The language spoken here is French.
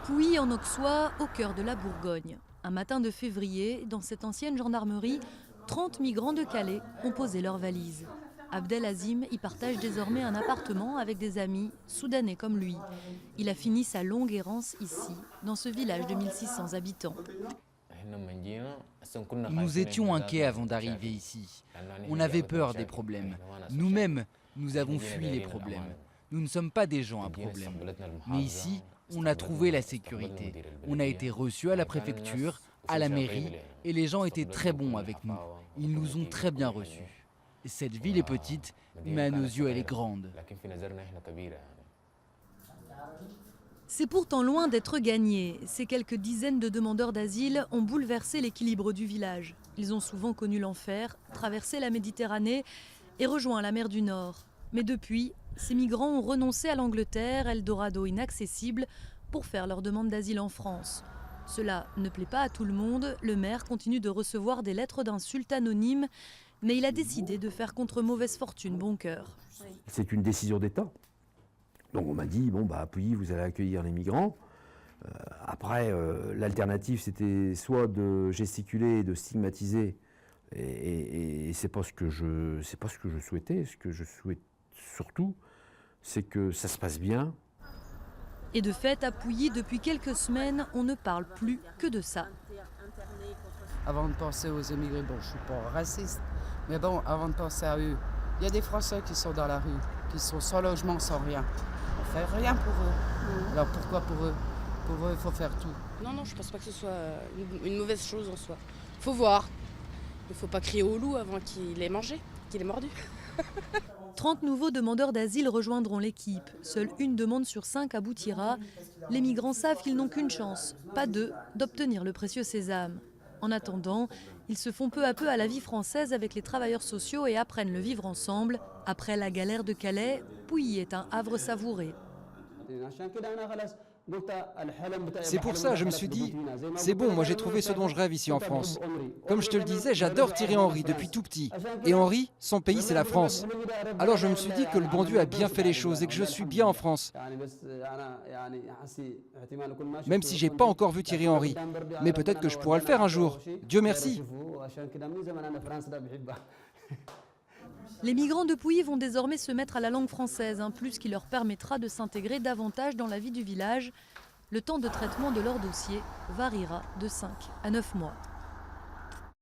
Pouilly en Auxois, au cœur de la Bourgogne. Un matin de février, dans cette ancienne gendarmerie, 30 migrants de Calais ont posé leurs valises. Abdelazim y partage désormais un appartement avec des amis, soudanais comme lui. Il a fini sa longue errance ici, dans ce village de 1600 habitants. Nous étions inquiets avant d'arriver ici. On avait peur des problèmes. Nous-mêmes, nous avons fui les problèmes. Nous ne sommes pas des gens à problème. Mais ici, on a trouvé la sécurité. On a été reçus à la préfecture, à la mairie, et les gens étaient très bons avec nous. Ils nous ont très bien reçus. Cette ville est petite, mais à nos yeux, elle est grande. C'est pourtant loin d'être gagné. Ces quelques dizaines de demandeurs d'asile ont bouleversé l'équilibre du village. Ils ont souvent connu l'enfer, traversé la Méditerranée et rejoint la mer du Nord. Mais depuis, ces migrants ont renoncé à l'Angleterre, Eldorado inaccessible, pour faire leur demande d'asile en France. Cela ne plaît pas à tout le monde. Le maire continue de recevoir des lettres d'insultes anonymes, mais il a décidé de faire contre mauvaise fortune bon cœur. C'est une décision d'État. Donc on m'a dit, bon, à Pouilly, vous allez accueillir les migrants. Après, l'alternative, c'était soit de gesticuler et de stigmatiser, et c'est pas ce que je souhaitais. Ce que je souhaite surtout, c'est que ça se passe bien. Et de fait, à Pouilly, depuis quelques semaines, on ne parle plus que de ça. Avant de penser aux émigrés, bon, je ne suis pas raciste, mais bon, avant de penser à eux, il y a des Français qui sont dans la rue, qui sont sans logement, sans rien. On ne fait rien pour eux. Alors pourquoi pour eux? Pour eux, il faut faire tout. Non, je ne pense pas que ce soit une mauvaise chose en soi. Il faut voir. Il ne faut pas crier au loup avant qu'il ait mangé, qu'il ait mordu. 30 nouveaux demandeurs d'asile rejoindront l'équipe. Seule une demande sur 5 aboutira. Les migrants savent qu'ils n'ont qu'une chance, pas deux, d'obtenir le précieux sésame. En attendant, ils se font peu à peu à la vie française avec les travailleurs sociaux et apprennent le vivre ensemble. Après la galère de Calais, Pouilly est un havre savouré. C'est pour ça, je me suis dit, c'est bon, moi j'ai trouvé ce dont je rêve ici en France. Comme je te le disais, j'adore Thierry Henry depuis tout petit. Et Henry, son pays c'est la France. Alors je me suis dit que le bon Dieu a bien fait les choses et que je suis bien en France. Même si j'ai pas encore vu Thierry Henry. Mais peut-être que je pourrai le faire un jour. Dieu merci. Les migrants de Pouilly vont désormais se mettre à la langue française, un plus qui leur permettra de s'intégrer davantage dans la vie du village. Le temps de traitement de leur dossier variera de 5 à 9 mois.